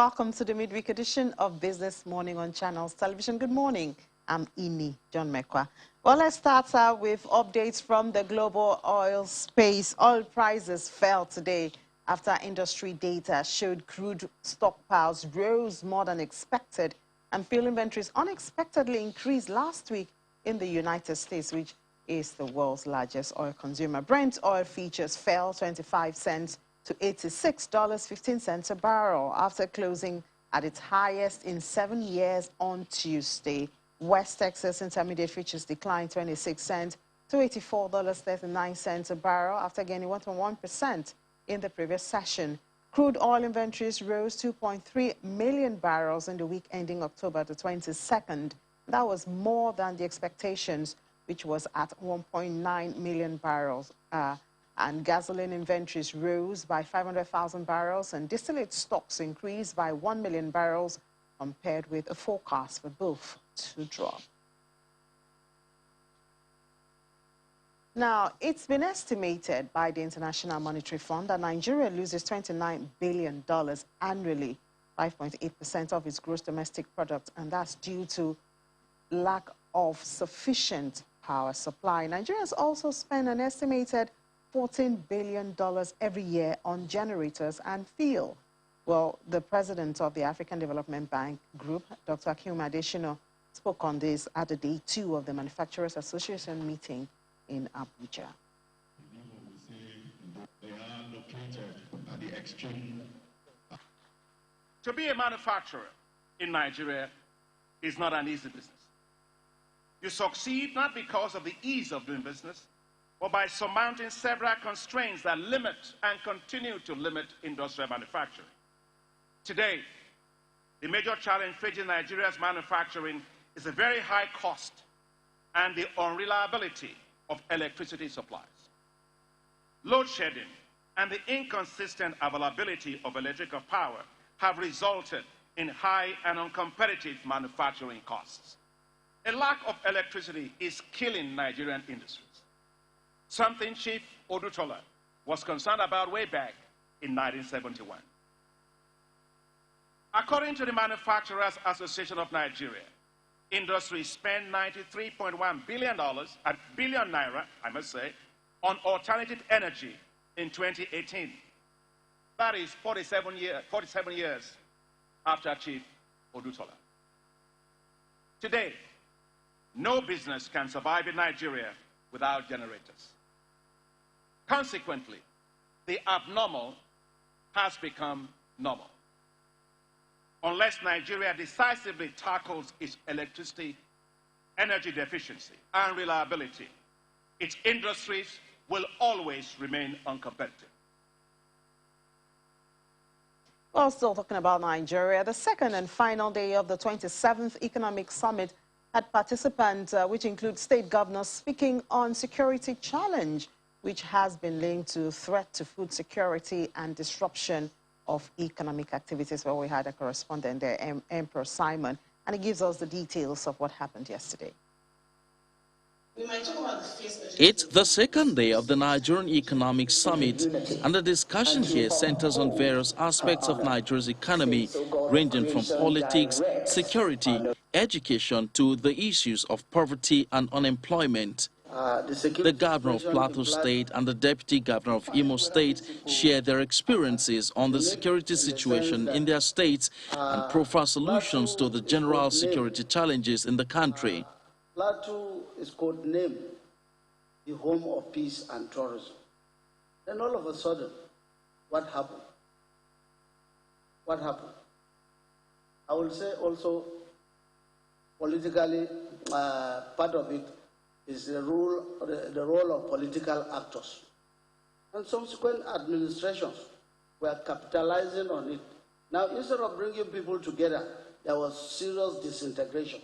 Welcome to the midweek edition of Business Morning on Channels Television. Good morning. I'm Ini John Mekwa. Well, let's start out with updates from the global oil space. Oil prices fell today after industry data showed crude stockpiles rose more than expected and fuel inventories unexpectedly increased last week in the United States, which is the world's largest oil consumer. Brent oil futures fell 25 cents to $86.15 a barrel after closing at its highest in 7 years on Tuesday. West Texas Intermediate futures declined 26 cents to $84.39 a barrel after gaining 1.1% in the previous session. Crude oil inventories rose 2.3 million barrels in the week ending October the 22nd. That was more than the expectations, which was at 1.9 million barrels. And gasoline inventories rose by 500,000 barrels and distillate stocks increased by 1 million barrels compared with a forecast for both to drop. Now, it's been estimated by the International Monetary Fund that Nigeria loses $29 billion annually, 5.8% of its gross domestic product, and that's due to lack of sufficient power supply. Nigerians also spend an estimated $14 billion every year on generators and fuel. Well, the president of the African Development Bank Group, Dr. Akim Adesina, spoke on this at the day 2 of the Manufacturers Association meeting in Abuja. They are located at the extreme. To be a manufacturer in Nigeria is not an easy business. You succeed not because of the ease of doing business, but by surmounting several constraints that limit and continue to limit industrial manufacturing. Today, the major challenge facing Nigeria's manufacturing is the very high cost and the unreliability of electricity supplies. Load shedding and the inconsistent availability of electrical power have resulted in high and uncompetitive manufacturing costs. A lack of electricity is killing Nigerian industries, something Chief Odutola was concerned about way back in 1971. According to the Manufacturers Association of Nigeria, industry spent $93.1 billion, on alternative energy in 2018. That is 47 years after Chief Odutola. Today, no business can survive in Nigeria without generators. Consequently, the abnormal has become normal. Unless Nigeria decisively tackles its electricity, energy deficiency, and reliability, its industries will always remain uncompetitive. Well, still talking about Nigeria, the second and final day of the 27th Economic Summit had participants, which include state governors, speaking on security challenge, which has been linked to threat to food security and disruption of economic activities. Well, we had a correspondent there, Emperor Simon, and he gives us the details of what happened yesterday. It's the second day of the Nigerian Economic Summit, and the discussion here centers on various aspects of Nigeria's economy, ranging from politics, security, education to the issues of poverty and unemployment. The governor of Plateau State and the deputy governor of Imo State shared their experiences on the security situation in their states and proffer solutions to the general security challenges in the country. Plateau is codenamed the home of peace and tourism. Then all of a sudden, what happened? What happened? I will say also politically, part of it is the role of political actors. And subsequent administrations were capitalizing on it. Now, instead of bringing people together, there was serious disintegration.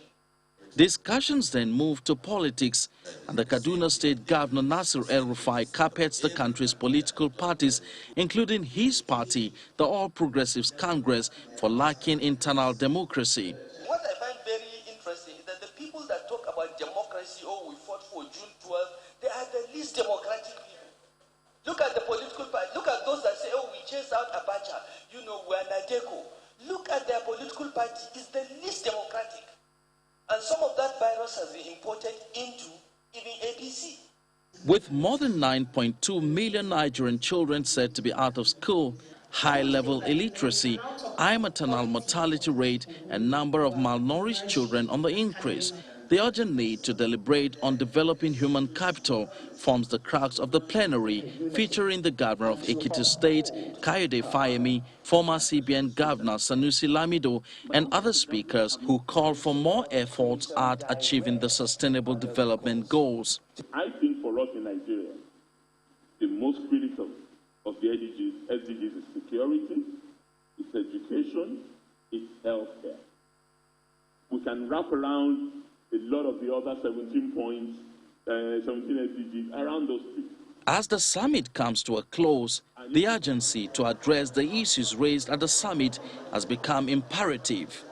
Discussions then moved to politics, and the Kaduna State Governor Nasir El-Rufai carpets the country's political parties, including his party, the All Progressives Congress, for lacking internal democracy. What I find very interesting is that the people that talk about democracy, oh, we fought for June 12th, they are the least democratic people. Look at the political party. Look at those that say, oh, we chased out Abacha. You know, we're Nadeko. Look look at their political party, it's the least democratic. And some of that virus has been imported into even APC. With more than 9.2 million Nigerian children said to be out of school, high-level illiteracy, high maternal mortality rate and number of malnourished children on the increase, the urgent need to deliberate on developing human capital forms the crux of the plenary, featuring the governor of Ekiti State, Kayode Fayemi, former CBN governor Sanusi Lamido, and other speakers who call for more efforts at achieving the sustainable development goals. I think for us in Nigeria, the most critical of the SDGs is security, it's education, it's healthcare. We can wrap around a lot of the other 17 points, 17 SDGs around those two. As the summit comes to a close, the urgency to address the issues raised at the summit has become imperative.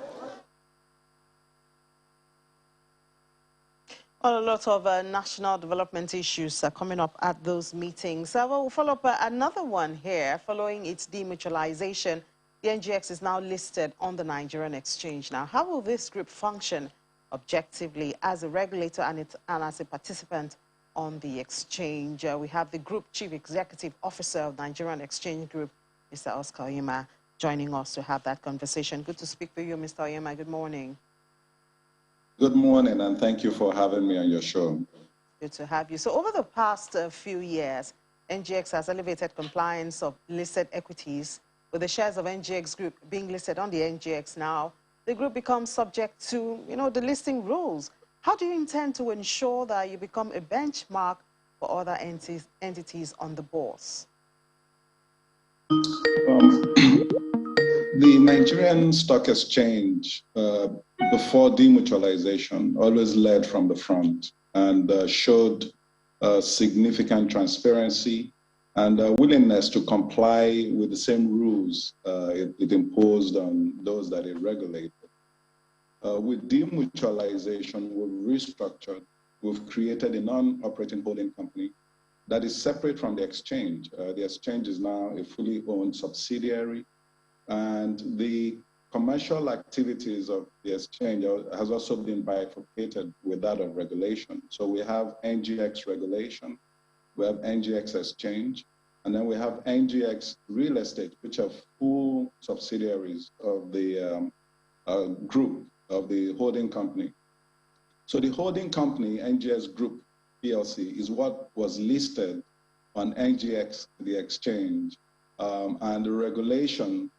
Well, a lot of national development issues are coming up at those meetings. We'll follow up another one here. Following its demutualization, the NGX is now listed on the Nigerian exchange. Now, how will this group function objectively as a regulator and as a participant on the exchange? We have the Group Chief Executive Officer of Nigerian Exchange Group, Mr. Oscar Oyema, joining us to have that conversation. Good to speak with you, Mr. Oyema. Good morning. Good morning, and thank you for having me on your show. Good to have you. So over the past few years, NGX has elevated compliance of listed equities, with the shares of NGX Group being listed on the NGX now. The group becomes subject to, the listing rules. How do you intend to ensure that you become a benchmark for other entities on the bourse? The Nigerian Stock Exchange, before demutualization, always led from the front and showed significant transparency and willingness to comply with the same rules it imposed on those that it regulated. With demutualization, we've restructured, we've created a non-operating holding company that is separate from the exchange. The exchange is now a fully owned subsidiary, and the commercial activities of the exchange has also been bifurcated with that of regulation. So we have NGX regulation, we have NGX exchange, and then we have NGX real estate, which are full subsidiaries of the group, of the holding company. So the holding company, NGX Group PLC, is what was listed on NGX, the exchange, and the regulation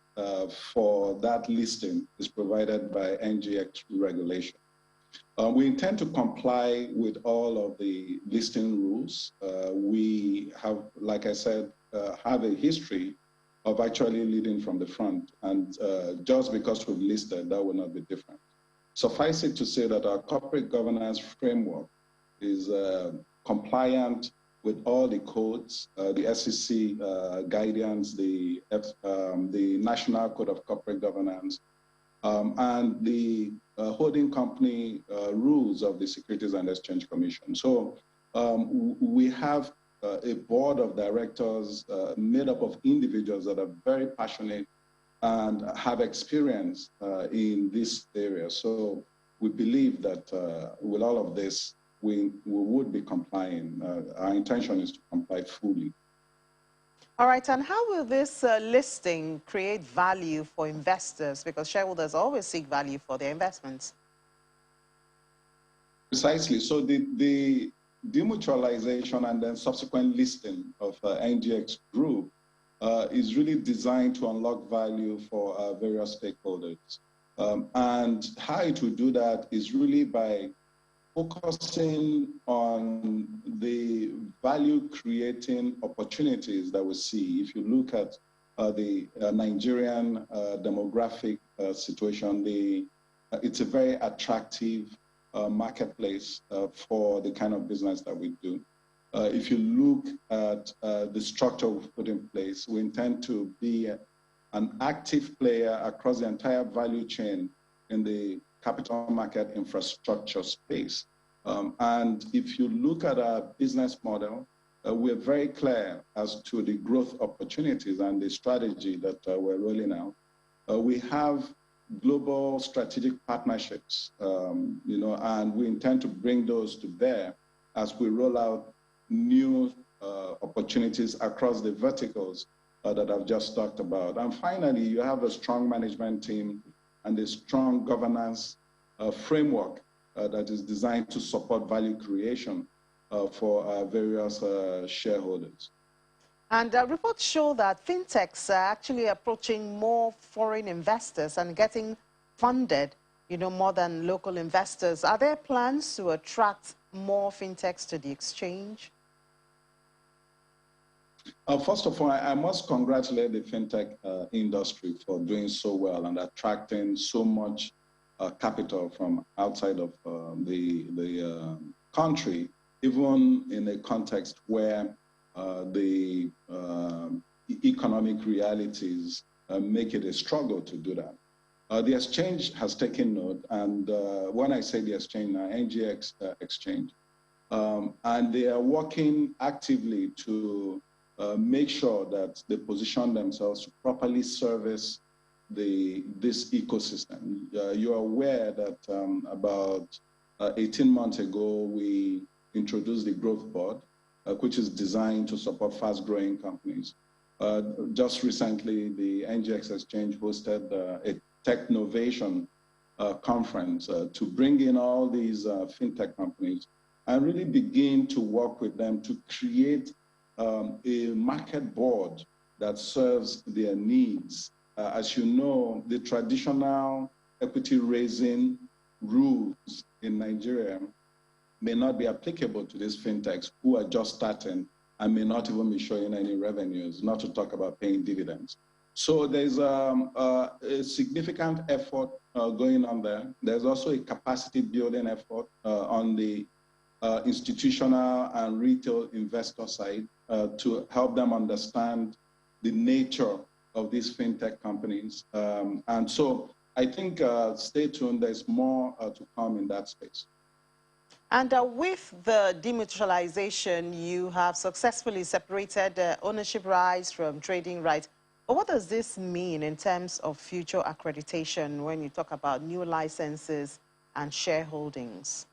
for that listing is provided by NGX regulation. We intend to comply with all of the listing rules. We have, like I said, have a history of actually leading from the front, and just because we've listed, that will not be different. Suffice it to say that our corporate governance framework is compliant with all the codes, the SEC guidance, the National Code of Corporate Governance, and the holding company rules of the Securities and Exchange Commission. So we have a board of directors made up of individuals that are very passionate and have experience in this area. So we believe that with all of this, we would be complying. Our intention is to comply fully. All right, and how will this listing create value for investors? Because shareholders always seek value for their investments. Precisely. So the demutualization and then subsequent listing of NGX Group is really designed to unlock value for various stakeholders. And how it will do that is really by focusing on the value-creating opportunities that we see. If you look at the Nigerian demographic situation, it's a very attractive marketplace for the kind of business that we do. If you look at the structure we've put in place, we intend to be an active player across the entire value chain in the capital market infrastructure space. And if you look at our business model, we're very clear as to the growth opportunities and the strategy that we're rolling out. We have global strategic partnerships, and we intend to bring those to bear as we roll out new opportunities across the verticals that I've just talked about. And finally, you have a strong management team and a strong governance framework that is designed to support value creation for our various shareholders. And reports show that fintechs are actually approaching more foreign investors and getting funded, more than local investors. Are there plans to attract more fintechs to the exchange? First of all, I must congratulate the fintech industry for doing so well and attracting so much capital from outside of the country, even in a context where the economic realities make it a struggle to do that. The exchange has taken note, and when I say the exchange now, NGX Exchange, and they are working actively to make sure that they position themselves to properly service this ecosystem. You're aware that about 18 months ago, we introduced the Growth Board, which is designed to support fast-growing companies. Just recently, the NGX Exchange hosted a Technovation conference to bring in all these fintech companies and really begin to work with them to create a market board that serves their needs. As you know, the traditional equity raising rules in Nigeria may not be applicable to these fintechs who are just starting and may not even be showing any revenues, not to talk about paying dividends. So there's a significant effort going on there. There's also a capacity building effort on the institutional and retail investor side to help them understand the nature of these fintech companies. And so I think stay tuned, there's more to come in that space. And with the demutualization, you have successfully separated ownership rights from trading rights. But what does this mean in terms of future accreditation when you talk about new licenses and shareholdings?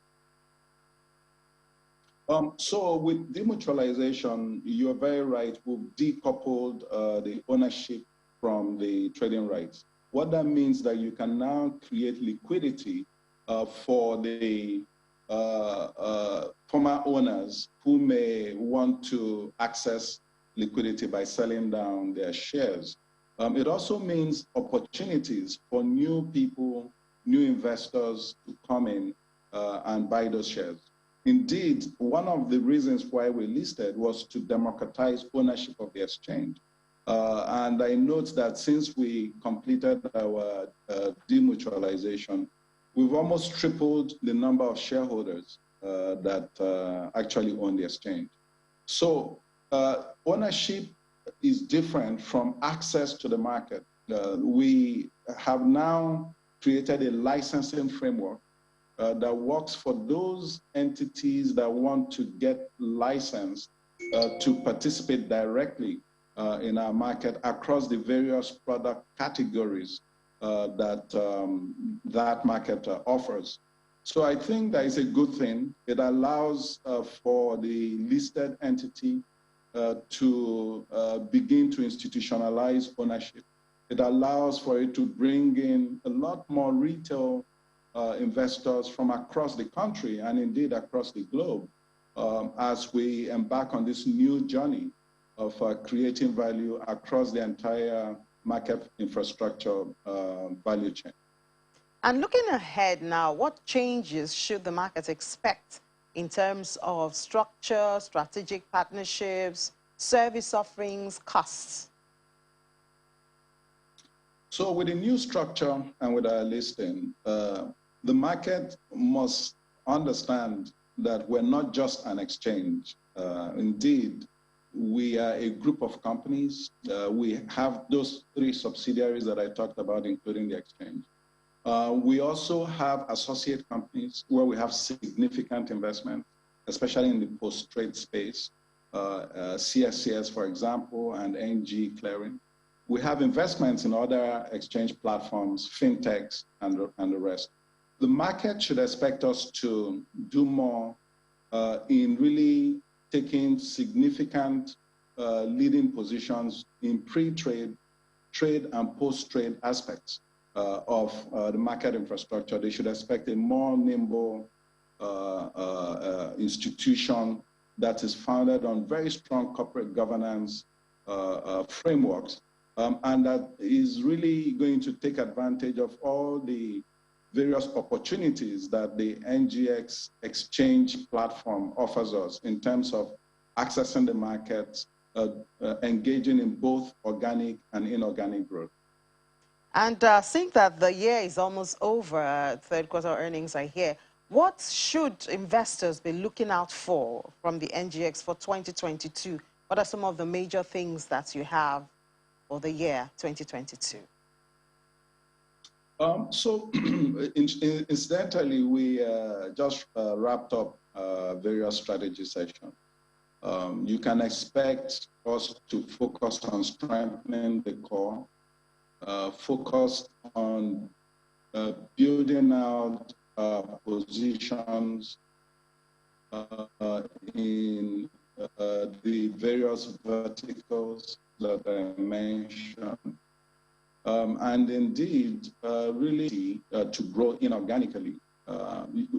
So with demutualization, you're very right, we've decoupled the ownership from the trading rights. What that means that you can now create liquidity for the former owners who may want to access liquidity by selling down their shares. It also means opportunities for new people, new investors to come in and buy those shares. Indeed, one of the reasons why we listed was to democratize ownership of the exchange. And I note that since we completed our demutualization, we've almost tripled the number of shareholders that actually own the exchange. So ownership is different from access to the market. We have now created a licensing framework that works for those entities that want to get licensed to participate directly in our market across the various product categories that that market offers. So I think that is a good thing. It allows for the listed entity to begin to institutionalize ownership. It allows for it to bring in a lot more retail investors from across the country and indeed across the globe as we embark on this new journey of creating value across the entire market infrastructure value chain. And looking ahead now, what changes should the market expect in terms of structure, strategic partnerships, service offerings, costs? So with the new structure and with our listing, the market must understand that we're not just an exchange. Indeed, we are a group of companies. We have those 3 subsidiaries that I talked about, including the exchange. We also have associate companies where we have significant investment, especially in the post-trade space, CSCS, for example, and NG Clearing. We have investments in other exchange platforms, Fintechs, and the rest. The market should expect us to do more in really taking significant leading positions in pre-trade, trade, and post-trade aspects of the market infrastructure. They should expect a more nimble institution that is founded on very strong corporate governance frameworks, and that is really going to take advantage of all the various opportunities that the NGX exchange platform offers us in terms of accessing the markets, engaging in both organic and inorganic growth. And seeing that the year is almost over, third quarter earnings are here, what should investors be looking out for from the NGX for 2022? What are some of the major things that you have for the year 2022? So incidentally, we just wrapped up various strategy sessions. You can expect us to focus on strengthening the core, focus on building out positions in the various verticals that I mentioned. And indeed, really to grow inorganically.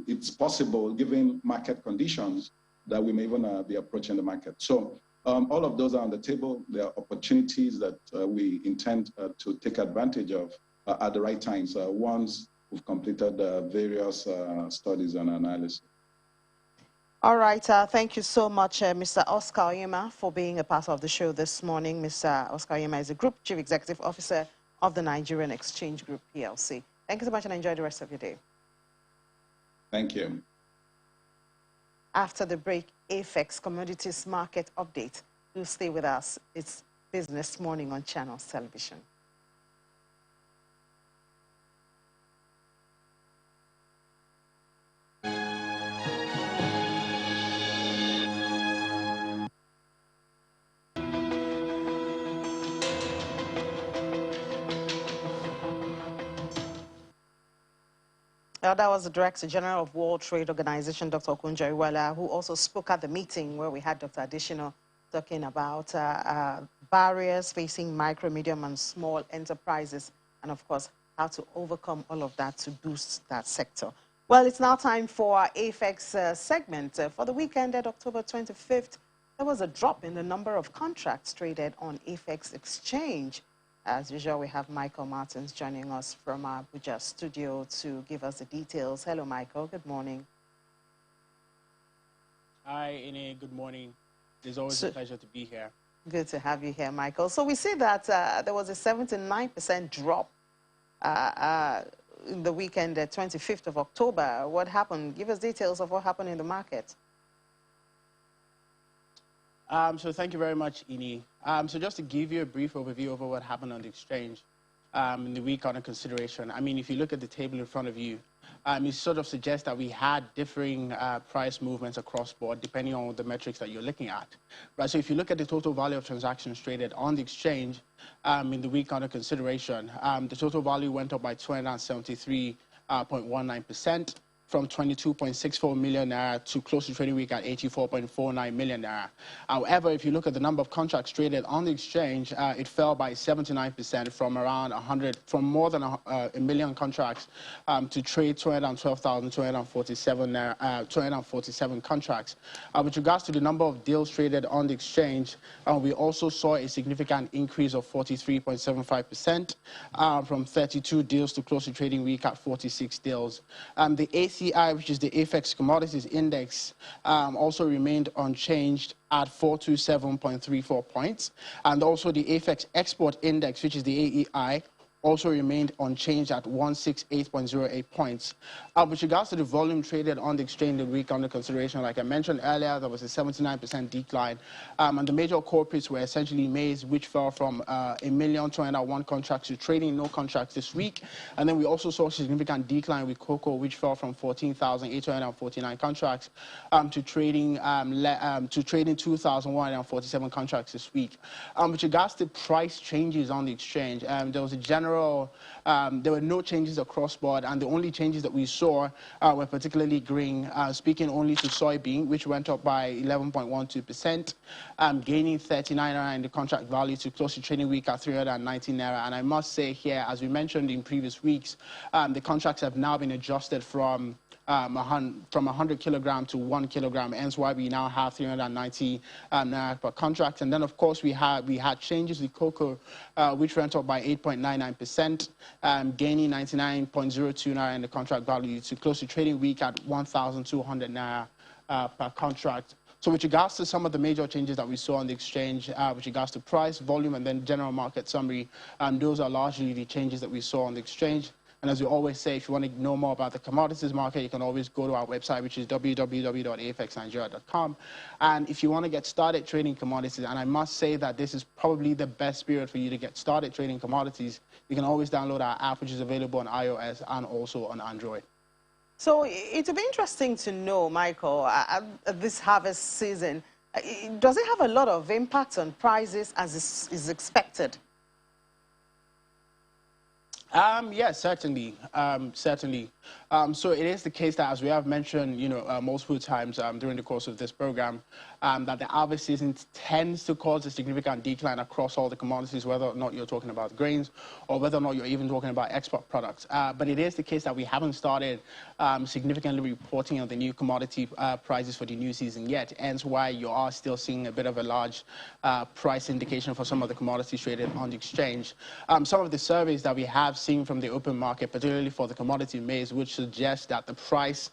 It's possible, given market conditions, that we may even be approaching the market. So all of those are on the table. There are opportunities that we intend to take advantage of at the right times once we've completed various studies and analysis. All right. Thank you so much, Mr. Oscar Oyema, for being a part of the show this morning. Mr. Oscar Oyema is the Group Chief Executive Officer of the Nigerian XChange Group, PLC. Thank you so much and enjoy the rest of your day. Thank you. After the break, AFEX Commodities Market Update. Do stay with us. It's Business Morning on Channels Television. That was the Director General of World Trade Organization, Dr. Okunjo-Iweala, who also spoke at the meeting where we had Dr. Additional talking about barriers facing micro, medium, and small enterprises, and of course, how to overcome all of that to boost that sector. Well, it's now time for our AFEX segment. For the weekend at October 25th, there was a drop in the number of contracts traded on AFEX Exchange. As usual, we have Michael Martins joining us from our Abuja studio to give us the details. Hello, Michael. Good morning. Hi, Ine. Good morning. It's always a pleasure to be here. Good to have you here, Michael. So we see that there was a 79% drop in the weekend, 25th of October. What happened? Give us details of what happened in the market. So thank you very much, Ini. So just to give you a brief overview over what happened on the exchange in the week under consideration. I mean, if you look at the table in front of you, it sort of suggests that we had differing price movements across board depending on the metrics that you're looking at. Right. So if you look at the total value of transactions traded on the exchange in the week under consideration, the total value went up by 273.19%. From 22.64 million naira to close to trading week at 84.49 million naira. However, if you look at the number of contracts traded on the exchange, it fell by 79% from around more than a million contracts to trade 212,247 contracts. With regards to the number of deals traded on the exchange, we also saw a significant increase of 43.75% from 32 deals to close to trading week at 46 deals. The ACI, which is the AFEX Commodities Index, also remained unchanged at 427.34 points. And also the AFEX Export Index, which is the AEI, also remained unchanged at 168.08 points. With regards to the volume traded on the exchange the week under consideration, like I mentioned earlier, there was a 79% decline. And the major culprits were essentially maize, which fell from 1,201 contracts to trading no contracts this week. And then we also saw a significant decline with cocoa, which fell from 14,849 contracts to trading 2,147 contracts this week. With regards to price changes on the exchange, there was a general, there were no changes across board, and the only changes that we saw were particularly green, speaking only to soybean, which went up by 11.12%, gaining 39 naira in the contract value to close the trading week at 319 naira. And I must say here, as we mentioned in previous weeks, the contracts have now been adjusted from 100 kilogram to 1 kilogram, hence why we now have 390 naira per contract. And then, of course, we had changes with cocoa, which went up by 8.99%, gaining 99.02 naira in the contract value to close the trading week at 1,200 naira per contract. So with regards to some of the major changes that we saw on the exchange, with regards to price, volume, and then general market summary, those are largely the changes that we saw on the exchange. And as we always say, if you want to know more about the commodities market, you can always go to our website, which is www.afexnigeria.com. And if you want to get started trading commodities, and I must say that this is probably the best period for you to get started trading commodities, you can always download our app, which is available on iOS and also on Android. So it would be interesting to know, Michael, this harvest season, does it have a lot of impact on prices as is expected? Yes, certainly. So it is the case that, as we have mentioned, multiple times during the course of this program, that the harvest season tends to cause a significant decline across all the commodities, whether or not you're talking about grains or whether or not you're even talking about export products. But it is the case that we haven't started significantly reporting on the new commodity prices for the new season yet, hence why you are still seeing a bit of a large price indication for some of the commodities traded on the exchange. Some of the surveys that we have seen from the open market, particularly for the commodity maize, which suggests that the price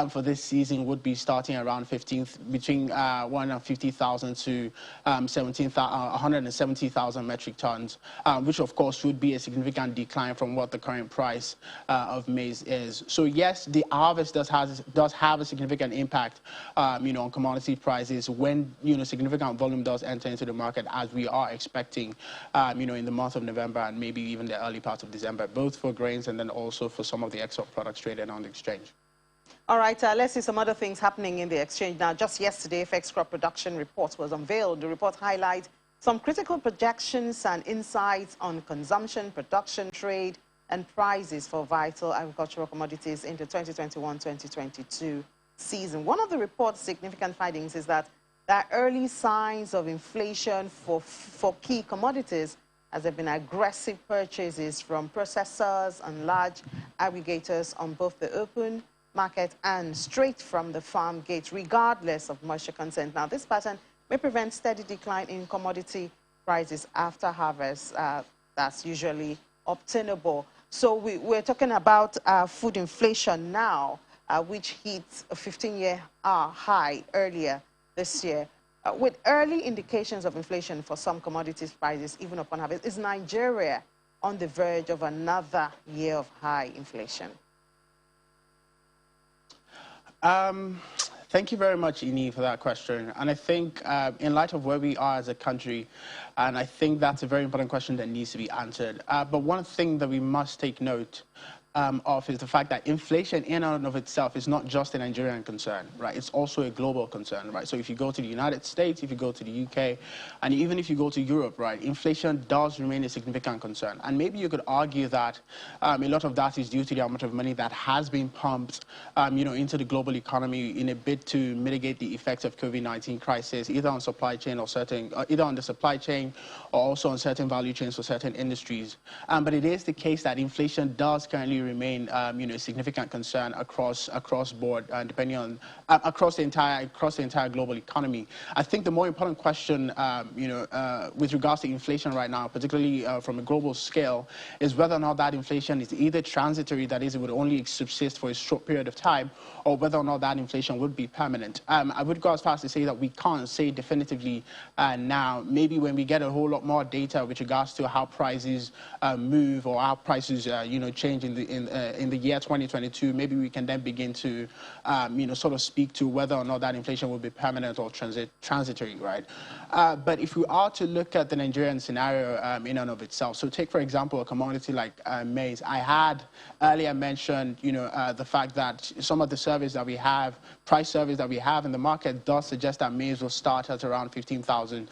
for this season would be starting around between 150,000 to 170,000 metric tons, which of course would be a significant decline from what the current price of maize is. So yes, the harvest does have a significant impact, on commodity prices when significant volume does enter into the market, as we are expecting, in the month of November and maybe even the early part of December, both for grains and then also for some of the export products traded on the exchange. All right, let's see some other things happening in the exchange now. Just yesterday, AFEX crop production report was unveiled. The report highlights some critical projections and insights on consumption, production, trade, and prices for vital agricultural commodities in the 2021-2022 season. One of the report's significant findings is that there are early signs of inflation for key commodities, as there have been aggressive purchases from processors and large aggregators on both the open market and straight from the farm gate, regardless of moisture content. Now, this pattern may prevent steady decline in commodity prices after harvest. That's usually obtainable. So we're talking about food inflation now, which hit a 15-year high earlier this year. With early indications of inflation for some commodities prices, even upon harvest, is Nigeria on the verge of another year of high inflation? Thank you very much, Ini, for that question. And I think in light of where we are as a country, and I think that's a very important question that needs to be answered. But one thing that we must take note of is the fact that inflation in and of itself is not just a Nigerian concern, right? It's also a global concern, right? So if you go to the United States, if you go to the UK, and even if you go to Europe, right, inflation does remain a significant concern. And maybe you could argue that a lot of that is due to the amount of money that has been pumped, into the global economy in a bid to mitigate the effects of COVID-19 crisis, either on supply chain or either on the supply chain or also on certain value chains for certain industries. But it is the case that inflation does currently probably remain, a significant concern across board, depending on across the entire global economy. I think the more important question, with regards to inflation right now, particularly from a global scale, is whether or not that inflation is either transitory, that is, it would only subsist for a short period of time, or whether or not that inflation would be permanent. I would go as far as to say that we can't say definitively now. Maybe when we get a whole lot more data with regards to how prices move or how prices, change in the year 2022, maybe we can then begin to, sort of speak to whether or not that inflation will be permanent or transitory, right? But if we are to look at the Nigerian scenario in and of itself, so take, for example, a commodity like maize. I had earlier mentioned, the fact that some of the surveys that we have, price surveys that we have in the market does suggest that maize will start at around 15,000, to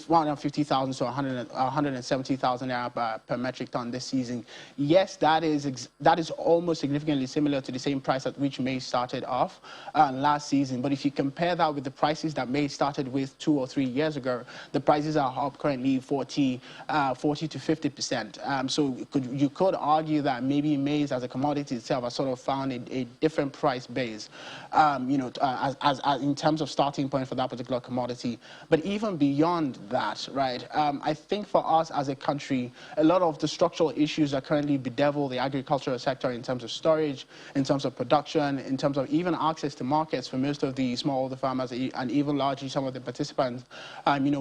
150,000 to 170,000 naira per metric ton this season. Yes, that is almost significantly similar to the same price at which maize started off last season. But if you compare that with the prices that maize started with 2 or 3 years ago, the prices are up currently 40 to 50%. So you could argue that maybe maize as a commodity itself has sort of found a different price base, as in terms of starting point for that particular commodity. But even beyond that, right, I think for us as a country, a lot of the structural issues that currently bedevil the agricultural sector in terms of storage, in terms of production, in terms of even access to markets for most of the smallholder farmers and even largely some of the participants,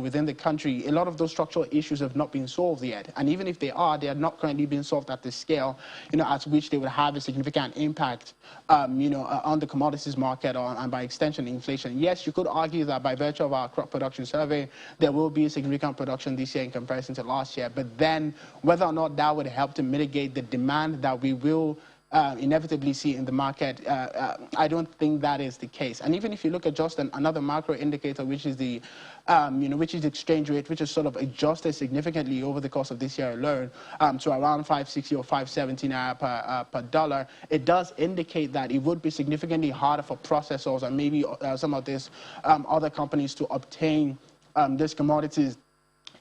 within the country, a lot of those structural issues have not been solved yet. And even if they are not currently being solved at the scale, at which they would have a significant impact, on the commodities market and by extension inflation. Yes, you could argue that by virtue of our crop production survey, there will be a significant production this year in comparison to last year. But then whether or not that would help to mitigate the demand that we will inevitably see in the market, I don't think that is the case. And even if you look at just another macro indicator, which is the which is the exchange rate, which is sort of adjusted significantly over the course of this year alone to around 560 or 570 naira per dollar, it does indicate that it would be significantly harder for processors and maybe some of these other companies to obtain these commodities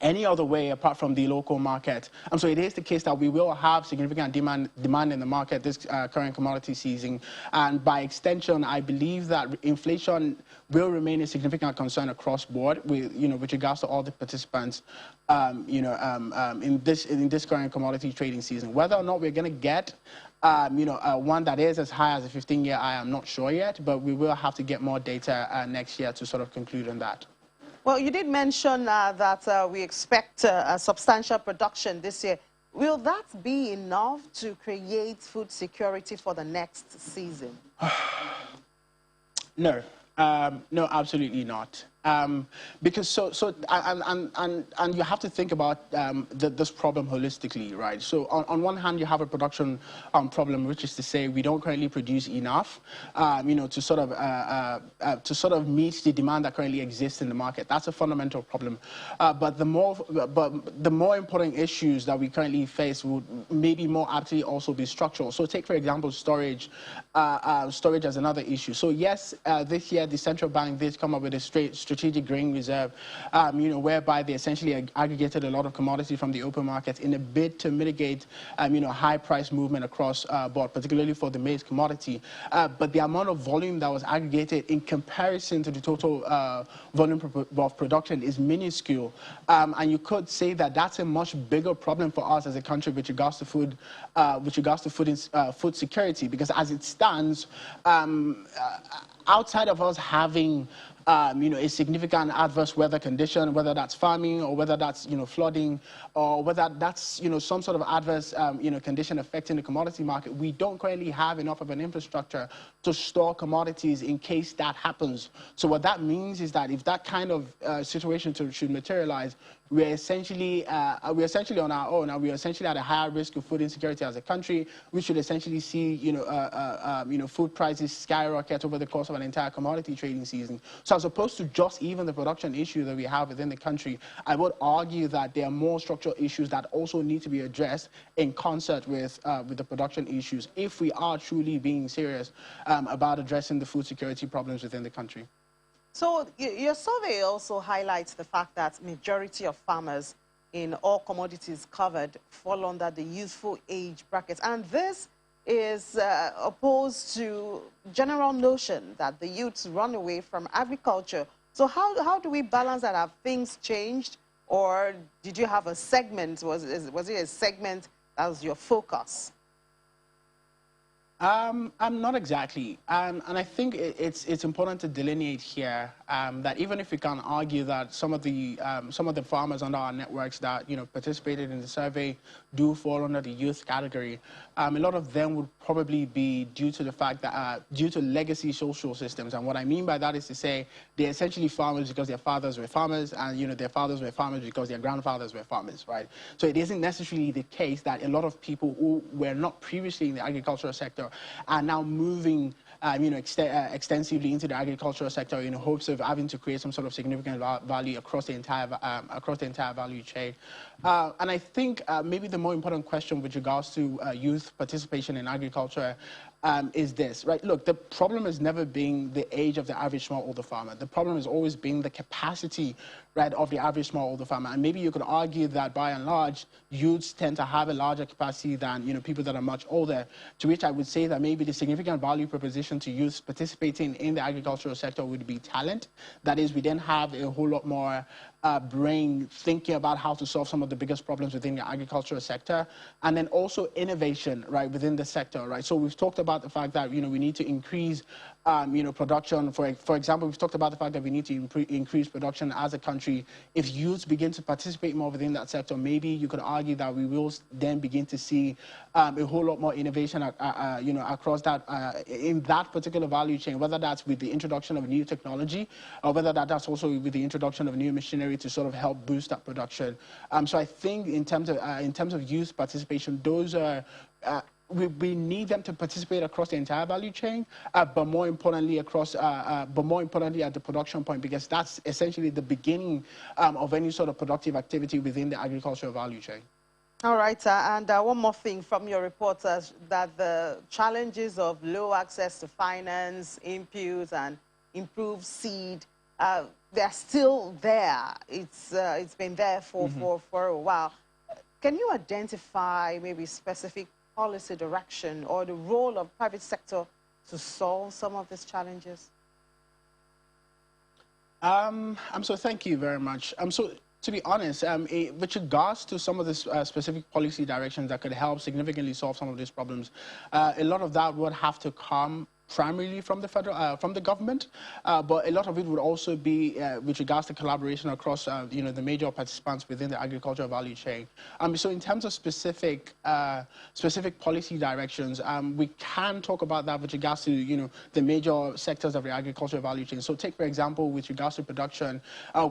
any other way apart from the local market. So it is the case that we will have significant demand in the market this current commodity season. And by extension, I believe that inflation will remain a significant concern across board with, with regards to all the participants, in this current commodity trading season. Whether or not we're going to get one that is as high as a 15-year high, I'm not sure yet, but we will have to get more data next year to sort of conclude on that. Well, you did mention that we expect a substantial production this year. Will that be enough to create food security for the next season? No. No, absolutely not. Because and you have to think about this problem holistically, right? So on one hand, you have a production problem, which is to say we don't currently produce enough, to sort of meet the demand that currently exists in the market. That's a fundamental problem. But the more important issues that we currently face would maybe more aptly also be structural. So take, for example, storage. Storage as another issue. So yes, this year the central bank did come up with a strategic grain reserve, whereby they essentially aggregated a lot of commodities from the open market in a bid to mitigate, high price movement across board, particularly for the maize commodity. But the amount of volume that was aggregated in comparison to the total volume of production is minuscule. And you could say that that's a much bigger problem for us as a country with regards to food, food security, because as it stands, outside of us having a significant adverse weather condition, whether that's farming or whether that's flooding or whether that's some sort of adverse condition affecting the commodity market, we don't currently have enough of an infrastructure to store commodities in case that happens. So what that means is that if that kind of situation should materialize, we're essentially on our own, and we're essentially at a higher risk of food insecurity as a country. We should essentially see food prices skyrocket over the course of an entire commodity trading season. So as opposed to just even the production issue that we have within the country, I would argue that there are more structural issues that also need to be addressed in concert with the production issues if we are truly being serious about addressing the food security problems within the country. So your survey also highlights the fact that majority of farmers in all commodities covered fall under the youthful age bracket. And this is opposed to general notion that the youths run away from agriculture. So how do we balance that? Have things changed, or did you have a segment? Was it a segment that was your focus? Not exactly, and I think it's important to delineate here that even if we can argue that some of the farmers under our networks that participated in the survey do fall under the youth category, a lot of them would probably be due to the fact that due to legacy social systems. And what I mean by that is to say they're essentially farmers because their fathers were farmers, and their fathers were farmers because their grandfathers were farmers, right? So it isn't necessarily the case that a lot of people who were not previously in the agricultural sector are now moving extensively into the agricultural sector in hopes of having to create some sort of significant value across the entire value chain. And I think maybe the more important question with regards to youth participation in agriculture is this, right? Look, the problem has never been the age of the average smallholder farmer. The problem has always been the capacity, right, of the average smallholder farmer. And maybe you could argue that by and large, youths tend to have a larger capacity than people that are much older. To which I would say that maybe the significant value proposition to youths participating in the agricultural sector would be talent. That is, we then have a whole lot more brain thinking about how to solve some of the biggest problems within the agricultural sector, and then also innovation, right, within the sector, right? So we've talked about the fact that we need to increase production. For example, we've talked about the fact that we need to increase production as a country. If youths begin to participate more within that sector, maybe you could argue that we will then begin to see a whole lot more innovation across that in that particular value chain, whether that's with the introduction of new technology or whether that's also with the introduction of new machinery to sort of help boost that production. So I think in terms of youth participation, those are we need them to participate across the entire value chain, but more importantly at the production point, because that's essentially the beginning of any sort of productive activity within the agricultural value chain. All right, and one more thing from your report, that the challenges of low access to finance, inputs, and improved seed, they're still there. It's been there for a while. Can you identify maybe specific policy direction or the role of private sector to solve some of these challenges? So thank you very much. So to be honest, with regards to some of the specific policy directions that could help significantly solve some of these problems, a lot of that would have to come primarily from the government, but a lot of it would also be with regards to collaboration across the major participants within the agricultural value chain. So in terms of specific policy directions, we can talk about that with regards to the major sectors of the agricultural value chain. So take for example, with regards to production,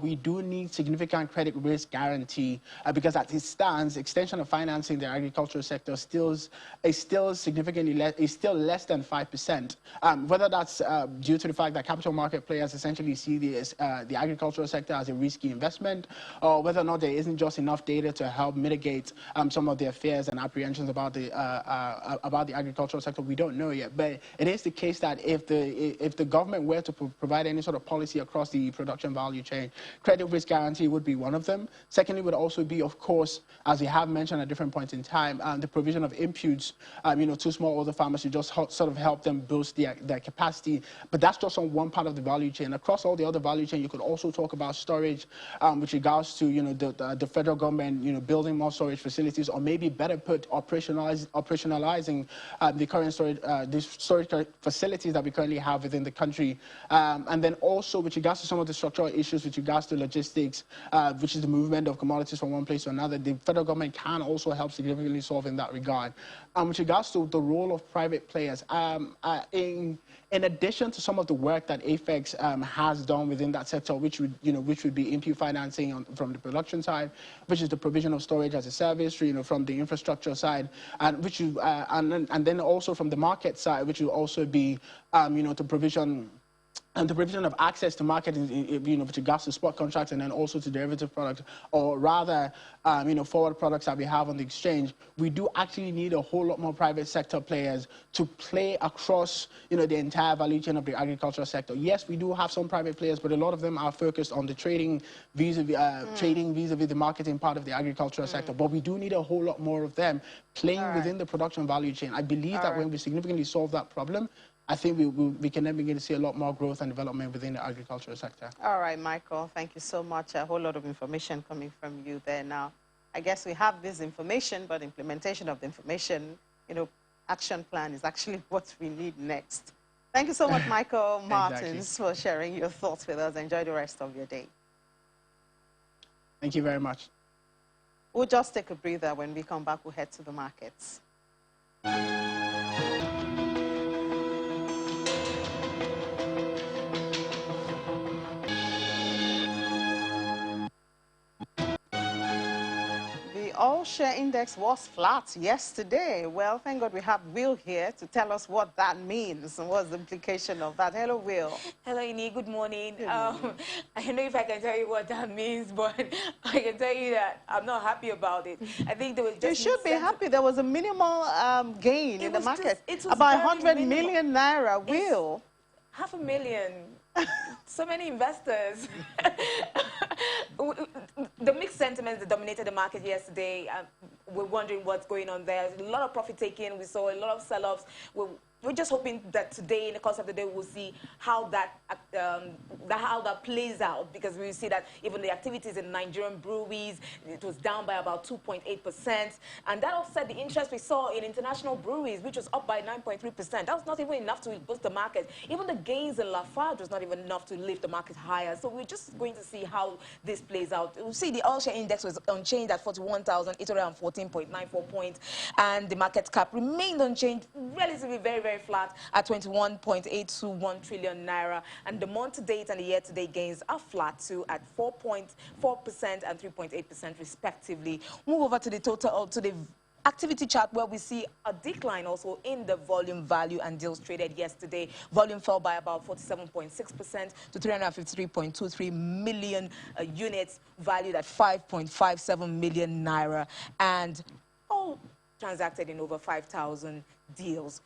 we do need significant credit risk guarantee because as it stands, extension of financing the agricultural sector is still significantly less than 5%. Whether that's due to the fact that capital market players essentially see the agricultural sector as a risky investment, or whether or not there isn't just enough data to help mitigate some of their fears and apprehensions about the agricultural sector, we don't know yet. But it is the case that if the government were to provide any sort of policy across the production value chain, credit risk guarantee would be one of them. Secondly, would also be, of course, as we have mentioned at different points in time, the provision of inputs, to smallholder farmers to just sort of help them boost their capacity. But that's just on one part of the value chain. Across all the other value chain, you could also talk about storage with regards to the federal government building more storage facilities, or maybe better put, operationalizing the current storage facilities that we currently have within the country. And then also with regards to some of the structural issues with regards to logistics, which is the movement of commodities from one place to another, the federal government can also help significantly solve in that regard. With regards to the role of private players, in addition to some of the work that AFEX has done within that sector, which would be input financing from the production side, which is the provision of storage as a service, from the infrastructure side, and and then also from the market side, which will also be to provision and the provision of access to market, with regards to spot contracts and then also to derivative products, or rather, forward products that we have on the exchange, we do actually need a whole lot more private sector players to play across, the entire value chain of the agricultural sector. Yes, we do have some private players, but a lot of them are focused on the trading vis-a-vis the marketing part of the agricultural sector. But we do need a whole lot more of them playing within the production value chain. I believe that when we significantly solve that problem, I think we can then begin to see a lot more growth and development within the agricultural sector. All right, Michael, thank you so much. A whole lot of information coming from you there now. I guess we have this information, but implementation of the information, action plan is actually what we need next. Thank you so much, Michael Martins, for sharing your thoughts with us. Enjoy the rest of your day. Thank you very much. We'll just take a breather. When we come back, we'll head to the markets. The all-share index was flat yesterday. Well, thank God we have Will here to tell us what that means and what's the implication of that. Hello, Will. Hello, Ini. Good morning. I don't know if I can tell you what that means, but I can tell you that I'm not happy about it. I think there was just... You should be happy. There was a minimal gain in the market. About 100 million naira. Will. $500,000. So many investors. The mixed sentiments that dominated the market yesterday, we're wondering what's going on there. A lot of profit taking. We saw a lot of sell-offs. We're just hoping that today, in the course of the day, we'll see how that plays out, because we see that even the activities in Nigerian breweries, it was down by about 2.8%, and that offset the interest we saw in international breweries, which was up by 9.3%. That was not even enough to boost the market. Even the gains in Lafarge was not even enough to lift the market higher. So we're just going to see how this plays out. We'll see the all-share index was unchanged at 41,814.94 points, and the market cap remained unchanged, relatively very, very flat at 21.821 trillion naira, and the month-to-date and the year-to-date gains are flat too at 4.4% and 3.8% respectively. Move over to the the activity chart, where we see a decline also in the volume, value, and deals traded yesterday. Volume fell by about 47.6% to 353.23 million units, valued at 5.57 million naira, and all transacted in over 5,000 deals.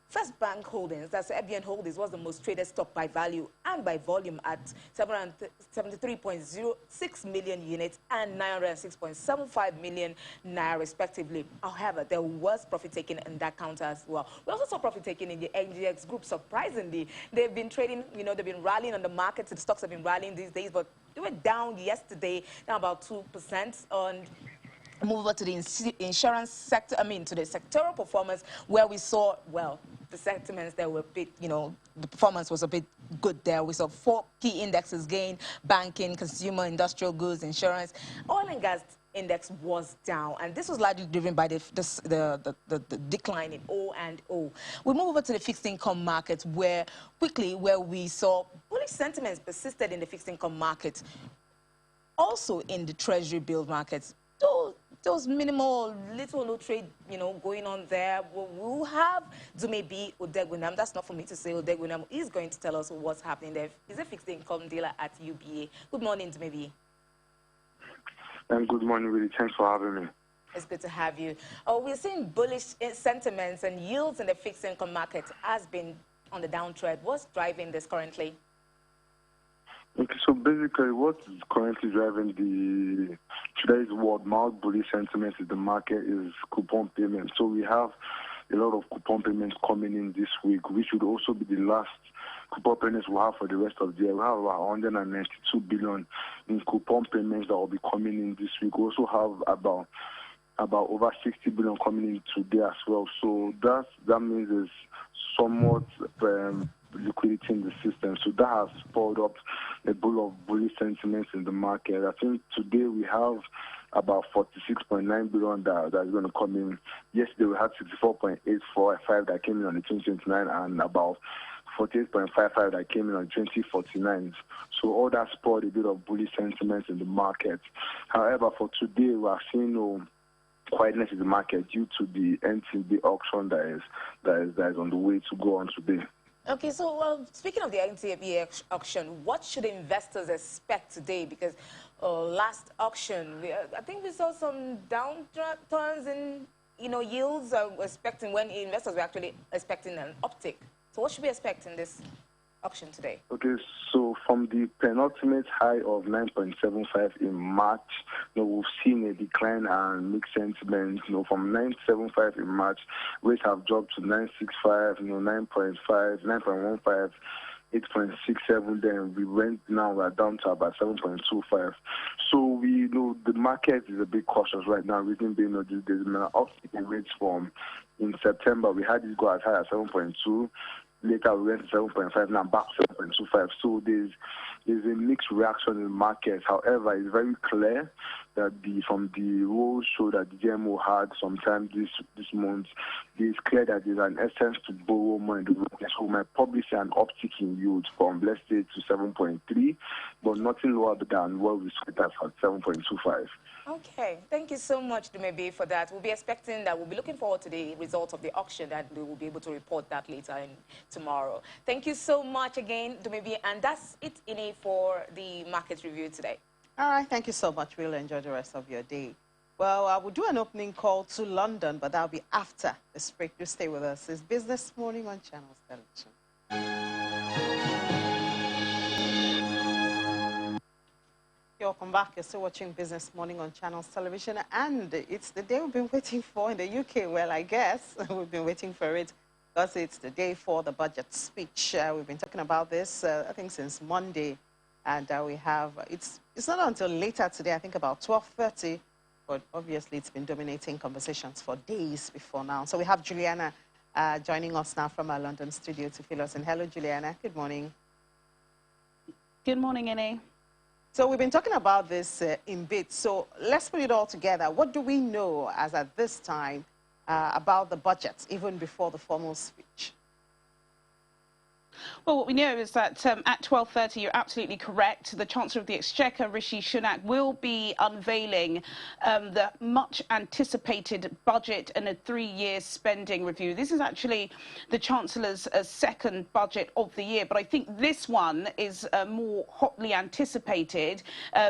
First Bank Holdings, that's ABN Holdings, was the most traded stock by value and by volume at 773.06 million units and 906.75 million naira respectively. However, there was profit taking in that counter as well. We also saw profit taking in the NGX Group. Surprisingly, they've been trading, they've been rallying on the market. The stocks have been rallying these days, but they were down yesterday, down about 2%. And move over to the insurance sector, to the sectoral performance, where we saw, well, the sentiments there were a bit, the performance was a bit good there. We saw 4 key indexes gain: banking, consumer, industrial goods, insurance. Oil and gas index was down, and this was largely driven by the decline in O&O. We move over to the fixed income market, where we saw bullish sentiments persisted in the fixed income market. Also in the treasury bill markets, there was minimal, little no trade, going on there. We'll have Dumebi Odegunam. That's not for me to say. Odegunam is going to tell us what's happening there. He's a fixed income dealer at UBA. Good morning, Dumebi. And good morning, Willie. Thanks for having me. It's good to have you. We're seeing bullish sentiments, and yields in the fixed income market has been on the downtrend. What's driving this currently? Okay, so basically what is currently driving today's world more bullish sentiment in the market is coupon payments. So we have a lot of coupon payments coming in this week, which would also be the last coupon payments we'll have for the rest of the year. We have about 192 billion in coupon payments that will be coming in this week. We also have about over 60 billion coming in today as well. So that means there's somewhat liquidity in the system. So that has poured up a bull of bullish sentiments in the market. I think today we have about 46.9 billion that is going to come in. Yesterday we had 64.845 that came in on the 2029, and about 48.55 that came in on 2049. So all that poured a bit of bullish sentiments in the market. However, for today we are seeing no quietness in the market due to the NTB auction that is on the way to go on today. Okay, so speaking of the NTFE auction, what should investors expect today? Because last auction, I think we saw some downturns in yields. Expecting when investors were actually expecting an uptick. So what should we expect in this auction today? Okay, so from the penultimate high of 9.75 in March, we've seen a decline and mixed sentiment. From 9.75 in March, rates have dropped to 9.65, 9.5, 9.15. 8.67, then we're down to about 7.25. So we know the market is a bit cautious right now. Reason being, there's been an uptick in rates from in September. We had it go as high as 7.2. Later we went to 7.5, now back to 7.25. So there's a mixed reaction in the market. However, it's very clear that from the road show that the GMO had sometime this month, it's clear that there's an essence to borrow more in the market. So we might probably see an uptick in yield from, let's say, to 7.3, but nothing lower than what we saw at 7.25. Okay, thank you so much, Dumebi, for that. We'll be looking forward to the results of the auction, and we will be able to report that later tomorrow. Thank you so much again, Dumebi, and that's it, Ini, for the market review today. All right, thank you so much. We'll enjoy the rest of your day. Well, I will do an opening call to London, but that'll be after this break. Do stay with us. It's Business Morning on Channels Television. Welcome back. You're still watching Business Morning on Channels Television, and it's the day we've been waiting for in the UK. Well, I guess we've been waiting for it because it's the day for the budget speech. We've been talking about this, I think, since Monday, and we have, it's not until later today, I think about 12:30, but obviously it's been dominating conversations for days before now. So we have Juliana joining us now from our London studio to fill us in. Hello, Juliana. Good morning. Good morning, Ine. So we've been talking about this in bits. So let's put it all together. What do we know as at this time about the budget, even before the formal speech? Well, what we know is that at 12:30, you're absolutely correct. The Chancellor of the Exchequer, Rishi Sunak, will be unveiling the much anticipated budget and a 3-year spending review. This is actually the Chancellor's second budget of the year, but I think this one is more hotly anticipated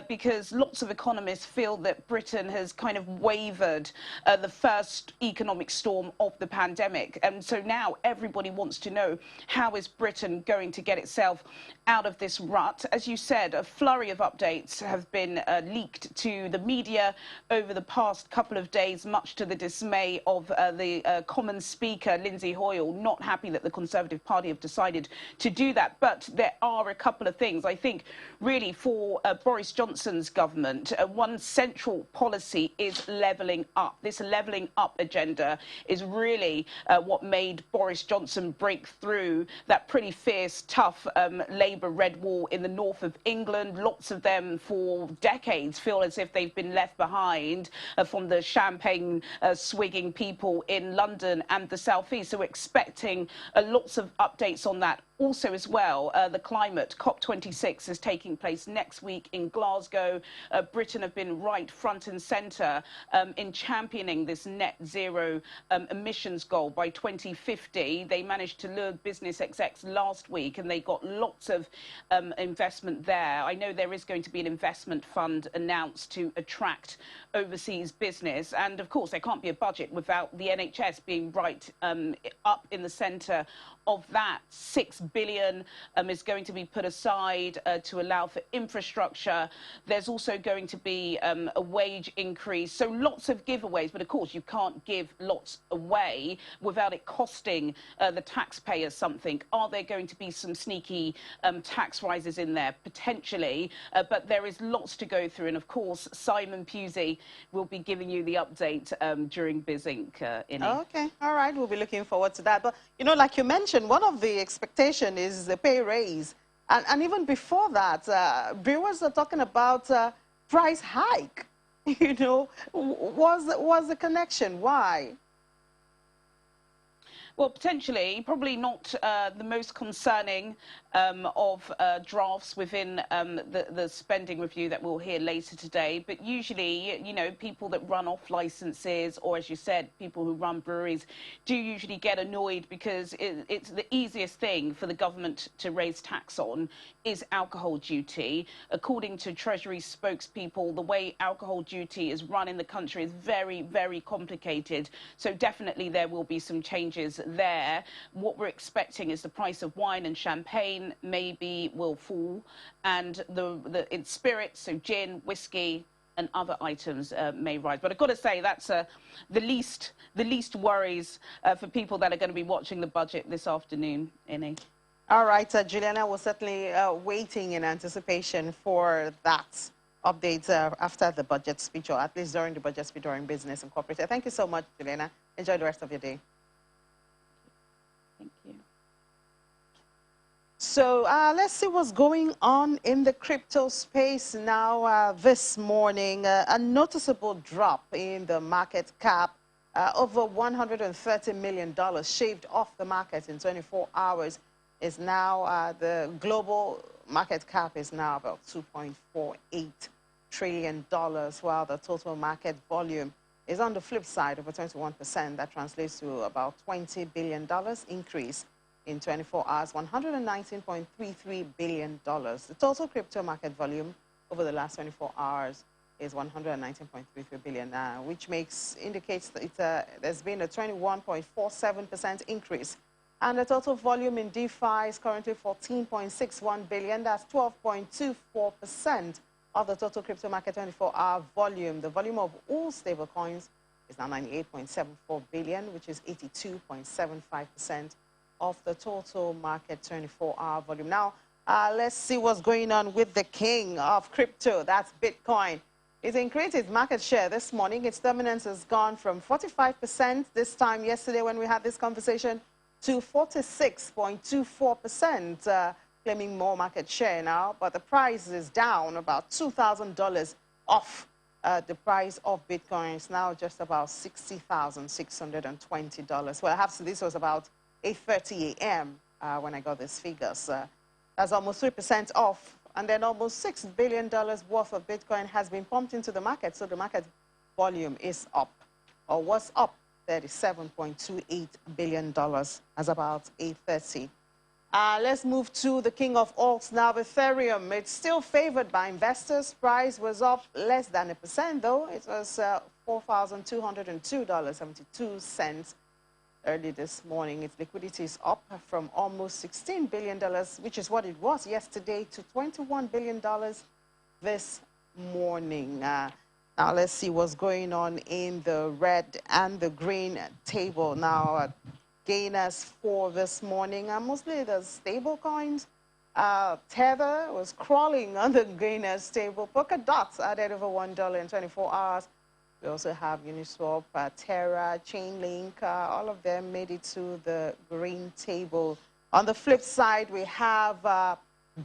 because lots of economists feel that Britain has kind of wavered the first economic storm of the pandemic. And so now everybody wants to know, how is Britain going to get itself out of this rut? As you said, a flurry of updates have been leaked to the media over the past couple of days, much to the dismay of the Commons Speaker, Lindsay Hoyle, not happy that the Conservative Party have decided to do that. But there are a couple of things. I think really for Boris Johnson's government, one central policy is levelling up. This levelling up agenda is really what made Boris Johnson break through that pretty fierce, tough Labour red wall in the north of England. Lots of them for decades feel as if they've been left behind from the champagne swigging people in London and the South East. So we're expecting lots of updates on that. Also as well, the climate, COP26 is taking place next week in Glasgow. Britain have been right front and centre in championing this net zero emissions goal by 2050. They managed to lure business execs last week and they got lots of investment there. I know there is going to be an investment fund announced to attract overseas business. And of course, there can't be a budget without the NHS being right up in the centre of that. 6 billion is going to be put aside to allow for infrastructure. There's also going to be a wage increase. So lots of giveaways, but of course you can't give lots away without it costing the taxpayers something. Are there going to be some sneaky tax rises in there? Potentially, but there is lots to go through. And of course, Simon Pusey will be giving you the update during BizInc. Okay, all right, we'll be looking forward to that. But, you know, like you mentioned, one of the expectation is the pay raise. And even before that, brewers are talking about price hike. You know, was the connection? Why? Well, potentially, probably not the most concerning of drafts within the spending review that we'll hear later today. But usually, you know, people that run off licenses, or as you said, people who run breweries, do usually get annoyed because it's the easiest thing for the government to raise tax on is alcohol duty. According to Treasury spokespeople, the way alcohol duty is run in the country is very, very complicated. So definitely there will be some changes there. What we're expecting is the price of wine and champagne maybe will fall, and in spirits, so gin, whiskey, and other items may rise. But I've got to say that's the least worries for people that are going to be watching the budget this afternoon, Innie. All right, Juliana was certainly waiting in anticipation for that update after the budget speech, or at least during the budget speech during Business and Corporate. Thank you so much, Juliana. Enjoy the rest of your day. Thank you. So let's see what's going on in the crypto space now this morning. A noticeable drop in the market cap, over $130 million shaved off the market in 24 hours. Is now the global market cap is now about $2.48 trillion, while the total market volume is on the flip side over 21%. That translates to about $20 billion increase in 24 hours, $119.33 billion. The total crypto market volume over the last 24 hours is $119.33 billion, which indicates that there's been a 21.47% increase. And the total volume in DeFi is currently 14.61 billion. That's 12.24% of the total crypto market 24-hour volume. The volume of all stablecoins is now 98.74 billion, which is 82.75% of the total market 24-hour volume. Now, let's see what's going on with the king of crypto. That's Bitcoin. It's increased its market share this morning. Its dominance has gone from 45% this time yesterday when we had this conversation to 46.24%, claiming more market share now. But the price is down about $2,000 off the price of Bitcoin. It's now just about $60,620. Well, this was about 8:30 a.m. When I got these figures. That's almost 3% off. And then almost $6 billion worth of Bitcoin has been pumped into the market. So the market volume is up, or was up, $37.28 billion as about 8:30. Let's move to the king of alts now, Ethereum. It's still favored by investors. Price was up less than 1%, though. It was $4,202.72 early this morning. Its liquidity is up from almost $16 billion, which is what it was yesterday, to $21 billion this morning. Now, let's see what's going on in the red and the green table. Now, gainers for this morning are mostly the stable coins. Tether was crawling on the gainers table. Polkadot added over $1 in 24 hours. We also have Uniswap, Terra, Chainlink. All of them made it to the green table. On the flip side, we have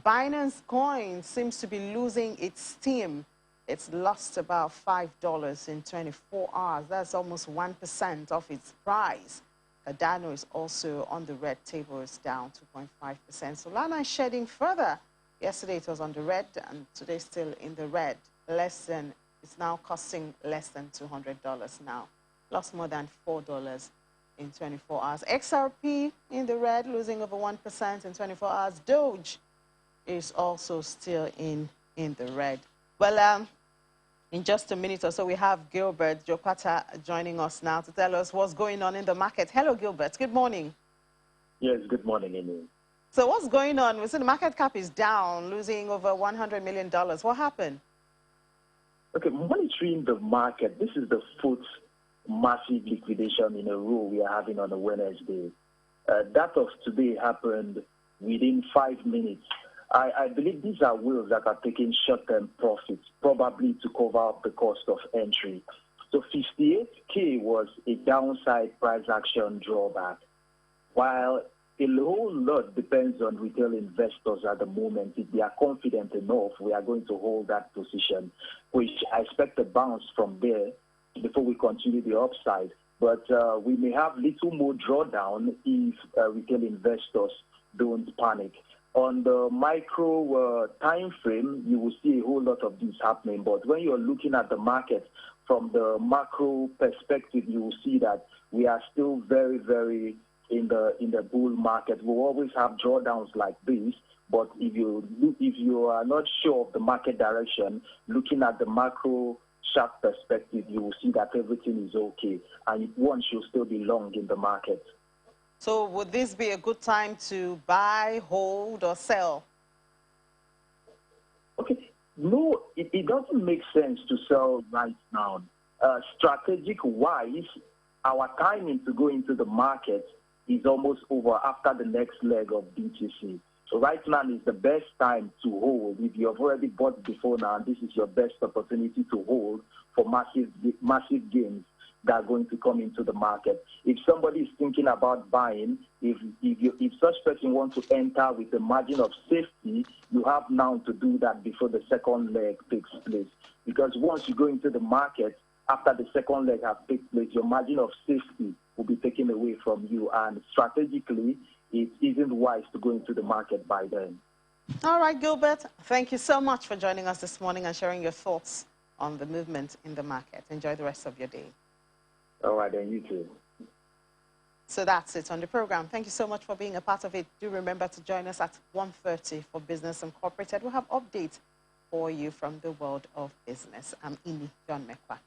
Binance Coin seems to be losing its steam. It's lost about $5 in 24 hours. That's almost 1% of its price. Cardano is also on the red table. It's down 2.5%. Solana is shedding further. Yesterday it was on the red, and today still in the red. It's now costing less than $200 now. Lost more than $4 in 24 hours. XRP in the red, losing over 1% in 24 hours. Doge is also still in the red. Well, in just a minute or so, we have Gilbert Jopata joining us now to tell us what's going on in the market. Hello, Gilbert. Good morning. Yes, good morning, Amy. So what's going on? We see the market cap is down, losing over $100 million. What happened? Okay, monitoring the market, this is the fourth massive liquidation in a row we are having on a Wednesday. That of today happened within 5 minutes. I believe these are whales that are taking short-term profits, probably to cover up the cost of entry. So 58K was a downside price action drawback. While a whole lot depends on retail investors at the moment. If they are confident enough, we are going to hold that position, which I expect a bounce from there before we continue the upside. But we may have little more drawdown if retail investors don't panic. On the micro time frame, you will see a whole lot of this happening. But when you're looking at the market from the macro perspective, you will see that we are still very, very in the bull market. We'll always have drawdowns like this. But if you are not sure of the market direction, looking at the macro sharp perspective, you will see that everything is okay, and one should still be long in the market. So would this be a good time to buy, hold, or sell? Okay. No, it doesn't make sense to sell right now. Strategic-wise, our timing to go into the market is almost over after the next leg of BTC. So right now is the best time to hold. If you have already bought before now, this is your best opportunity to hold for massive gains that are going to come into the market. If somebody is thinking about buying, if such person wants to enter with a margin of safety, you have now to do that before the second leg takes place. Because once you go into the market, after the second leg has taken place, your margin of safety will be taken away from you. And strategically, it isn't wise to go into the market by then. All right, Gilbert, thank you so much for joining us this morning and sharing your thoughts on the movement in the market. Enjoy the rest of your day. All right, then you too. So that's it on the program. Thank you so much for being a part of it. Do remember to join us at 1:30 for Business Incorporated. We'll have updates for you from the world of business. I'm Ini John Mekwa.